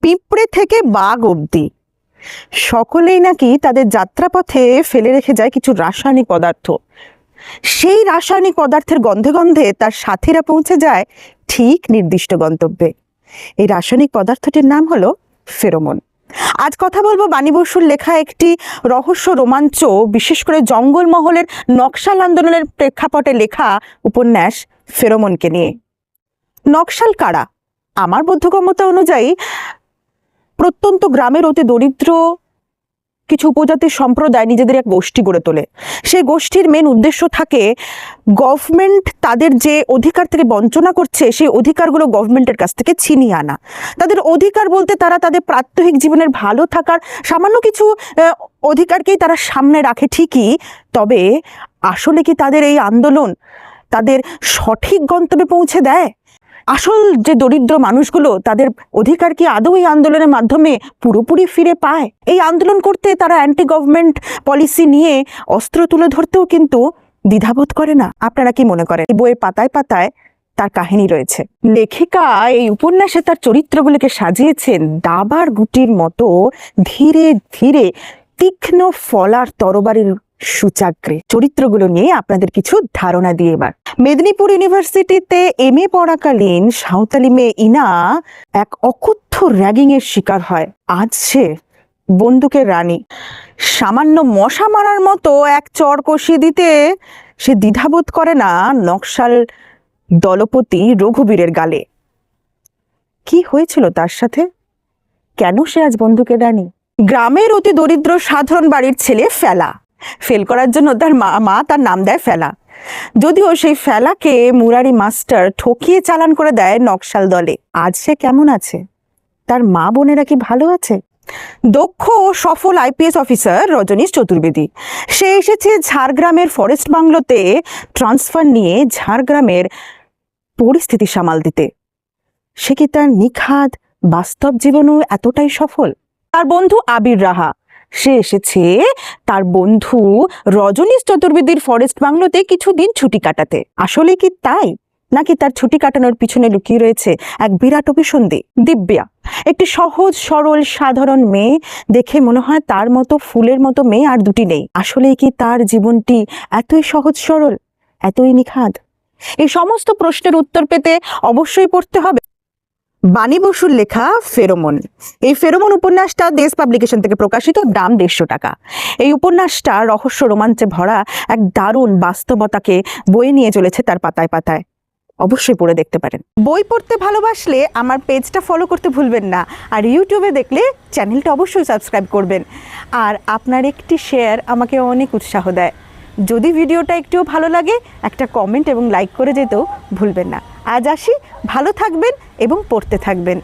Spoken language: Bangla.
পিঁপড়ে থেকে বাঘ অবধি সকলেই নাকি তাদের যাত্রাপথে ফেলে রেখে যায় কিছু রাসায়নিক পদার্থ। সেই রাসায়নিক পদার্থের গন্ধে গন্ধে তার সাথীরা পৌঁছে যায় ঠিক নির্দিষ্ট গন্তব্যে। এই রাসায়নিক পদার্থটির নাম হলো ফেরোমন। আজ কথা বলবো বাণী বসুর লেখা একটি রহস্য রোমাঞ্চ, বিশেষ করে জঙ্গলমহলের নকশাল আন্দোলনের প্রেক্ষাপটে লেখা উপন্যাস ফেরোমনকে নিয়ে। নকশাল কারা? আমার বোধগম্যতা অনুযায়ী প্রত্যন্ত গ্রামের অতি দরিদ্র কিছু উপজাতি সম্প্রদায় নিজেদের এক গোষ্ঠী গড়ে তোলে। সেই গোষ্ঠীর মেন উদ্দেশ্য থাকে গভর্নমেন্ট তাদের যে অধিকার থেকে বঞ্চনা করছে সেই অধিকারগুলো গভর্নমেন্টের কাছ থেকে ছিনিয়ে আনা। তাদের অধিকার বলতে তারা তাদের প্রাত্যহিক জীবনের ভালো থাকার সামান্য কিছু অধিকারকেই তারা সামনে রাখে ঠিকই, তবে আসলে কি তাদের এই আন্দোলন তাদের সঠিক গন্তব্যে পৌঁছে দেয়? আসল যে দরিদ্র মানুষগুলো তাদের অধিকার কি আদৌ এই আন্দোলনের মাধ্যমে পুরোপুরি ফিরে পায়? এই আন্দোলন করতে তারা অ্যান্টি গভর্নমেন্ট পলিসি নিয়ে অস্ত্র তুলে ধরতেও কিন্তু দ্বিধাবোধ করে না। আপনারা কি মনে করেন? এই বইয়ের পাতায় পাতায় তার কাহিনী রয়েছে। লেখিকা এই উপন্যাসে তার চরিত্রগুলোকে সাজিয়েছেন দাবার গুটির মতো ধীরে ধীরে তীক্ষ্ণ ফলার তরবারির সূচাগ্রে। চরিত্রগুলো নিয়ে আপনাদের কিছু ধারণা দিয়ে এবার। মেদিনীপুর ইউনিভার্সিটিতে MA পড়াকালীন সাঁওতালি মেয়ে ইনা এক অকথ্য র্যাগিং এর শিকার হয়। আজ সে বন্দুকের রানী। সামান্য মশা মারার মতো এক চর কষিয়ে দিতে সে দ্বিধাবোধ করে না নকশাল দলপতি রঘুবীরের গালে। কি হয়েছিল তার সাথে? কেন সে আজ বন্দুকের রানী? গ্রামের অতি দরিদ্র সাধারণ বাড়ির ছেলে ফেলা। ফেল করার জন্য তার মা তার নাম দেয় ফেলা, যদিও সেই ফেলাকে মুরারি মাস্টার ঠকিয়ে চালান করে দেয় নকশাল দলে। আজ সে কেমন আছে? তার মা বোনেরা কি ভালো আছে? দক্ষ ও সফল IPS অফিসার রজনীশ চতুর্বেদী, সে এসেছে ঝাড়গ্রামের ফরেস্ট বাংলোতে ট্রান্সফার নিয়ে ঝাড়গ্রামের পরিস্থিতি সামাল দিতে। সে কি তার নিখাদ বাস্তব জীবনেও এতটাই সফল? তার বন্ধু আবির রাহা, সে এসেছে তার বন্ধু রজনীশ চতুর্বেদীর ফরেস্ট বাংলোতে কিছুদিন ছুটি কাটাতে। আসলে কি তাই, নাকি তার ছুটি কাটানোর পিছনে লুকিয়ে রয়েছে এক বিরাট অভিসন্ধি? দিব্যা একটি সহজ সরল সাধারণ মেয়ে, দেখে মনে হয় তার মতো ফুলের মতো মেয়ে আর দুটি নেই। আসলে কি তার জীবনটি এতই সহজ সরল, এতই নিখাদ? এই সমস্ত প্রশ্নের উত্তর পেতে অবশ্যই পড়তে হবে বাণী বসুর লেখা ফেরোমন। এই ফেরোমন উপন্যাসটা দেশ পাবলিকেশন থেকে প্রকাশিত, দাম 150 টাকা। এই উপন্যাসটা রহস্য রোমাঞ্চে ভরা এক দারুণ বাস্তবতাকে বয়ে নিয়ে চলেছে তার পাতায় পাতায়। অবশ্যই পড়ে দেখতে পারেন। বই পড়তে ভালোবাসলে আমার পেজটা ফলো করতে ভুলবেন না, আর ইউটিউবে দেখলে চ্যানেলটা অবশ্যই সাবস্ক্রাইব করবেন। আর আপনার একটি শেয়ার আমাকে অনেক উৎসাহ দেয়। যদি ভিডিওটা একটুও ভালো লাগে একটা কমেন্ট এবং লাইক করে যেতেও ভুলবেন না। আজ আসি, ভালো থাকবেন এবং পড়তে থাকবেন।